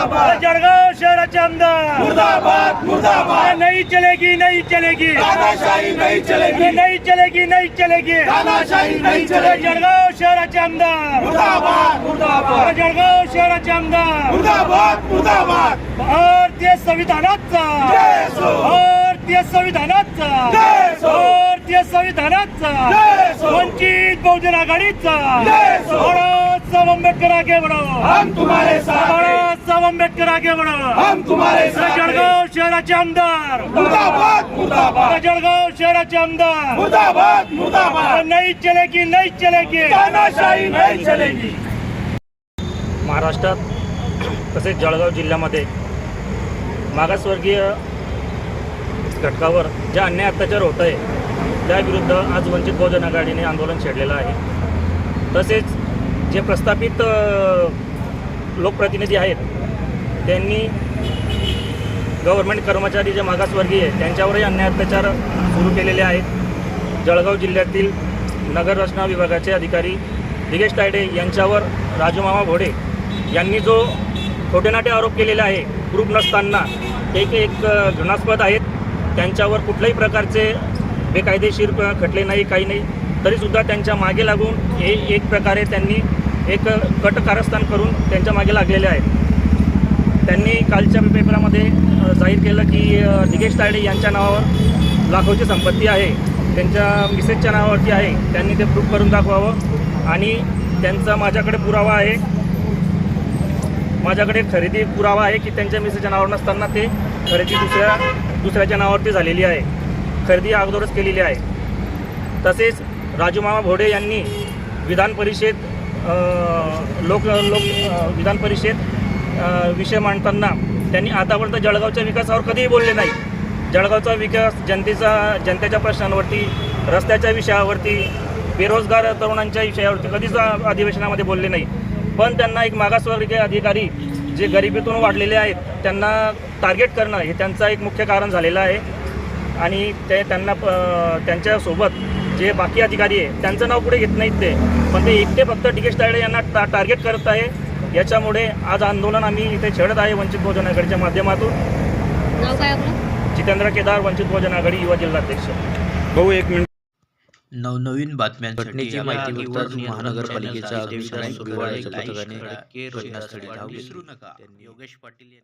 मुर्दाबाद जळगाव शहराचे आमदार मुर्दाबाद मुर्दाबाद नहीं चलेगी नहीं चलेगी तानाशाही नहीं चलेगी नहीं चलेगी नहीं चलेगी तानाशाही नहीं चलेगी जळगाव शहराचे आमदार मुर्दाबाद मुर्दाबाद जळगाव शहराचे आमदार मुर्दाबाद मुर्दाबाद भारतीय संविधानाचा जय असो. भारतीय संविधानाचा जय असो. भारतीय संविधानाचा जय असो. वंचित बहुजन आघाडीचा जय असो. बाळासाहेब आंबेडकर आगे बढ़ो हम तुम्हारे साथ हैं. बाळासाहेब आंबेडकर आगे बढ़ो हम तुम्हारे साथ हैं. जळगाव शहराचे आमदार मुर्दाबाद मुर्दाबाद जळगाव शहराचे आमदार मुर्दाबाद मुर्दाबाद नहीं चलेगी नहीं चलेगी तानाशाही नहीं चलेगी. महाराष्ट्रात तसेच जळगाव जिल्ह्यामध्ये मागासवर्गीय घटकावर जे अन्याय अत्याचार होत आहे त्याविरुद्ध आज वंचित बहुजन आघाडीने आंदोलन छेडलेलं आहे. तसेच जे प्रस्थापित लोकप्रतिनिधी आहेत त्यांनी गव्हर्नमेंट कर्मचारी जे मागासवर्गीय आहेत त्यांच्यावरही अन्याय अत्याचार सुरू केलेले आहेत. जळगाव जिल्ह्यातील नगर रचना विभागाचे अधिकारी दिगेश तायडे यांच्यावर राजूमामा भोडे यांनी जो खोटेनाटे आरोप केलेले आहे प्रूफ नसताना एक घृणास्पद आहेत. त्यांच्यावर कुठल्याही प्रकारचे बेकायदेशीर खटले नाही काही नाही तरीसुद्धा त्यांच्या मागे लागून एक प्रकारे त्यांनी एक कट कारस्थान करून त्यांच्या मागे लागलेले आहेत. त्यांनी कालच्या पेपरामध्ये जाहीर केलं की दिगेश तायडे यांच्या नावावर लाखोची संपत्ती आहे, त्यांच्या मिसेसच्या नावावरती आहे. त्यांनी ते प्रूफ करून दाखवावं आणि त्यांचा माझ्याकडे पुरावा आहे, माझ्याकडे खरेदी पुरावा आहे की त्यांच्या मिसेसच्या नावावर नसताना ते खरेदी दुसऱ्याच्या नावावरती झालेली आहे, खरेदी अगोदरच केलेली आहे. तसेच राजूमामा भोडे यांनी विधान परिषद विधान परिषद विषय मांडताना त्यांनी आतापर्यंत जळगावच्या विकासावर कधीही बोलले नाही. जळगावचा विकास जनतेच्या प्रश्नांवरती, रस्त्याच्या विषयावरती, बेरोजगार तरुणांच्या विषयावरती कधीच अधिवेशनामध्ये बोलले नाही. पण त्यांना एक मागासवर्गीय अधिकारी जे गरिबीतून वाढलेले आहेत त्यांना टार्गेट करणं हे त्यांचं एक मुख्य कारण झालेलं आहे. आणि त्यांच्यासोबत जे बाकी अधिकारी आहे त्यांचं नाव पुढे घेत नाहीत ते, पण ते एकटे फक्त दिगेश तायडे यांना टार्गेट करत आहे. याच्यामुळे आज आंदोलन आम्ही इथे छेडत आहे वंचित बहुजन आघाडीच्या माध्यमातून. नाव काय आपलं? जितेंद्र केदार, वंचित बहुजन आघाडी युवा जिल्हाध्यक्ष. भाऊ एक मिनिट. नवनवीन बातम्यांसाठी घटनेची माहिती मिळताच महानगरपालिकेच्या अग्निशमन पथकाने घटनास्थळी धाव घेतली.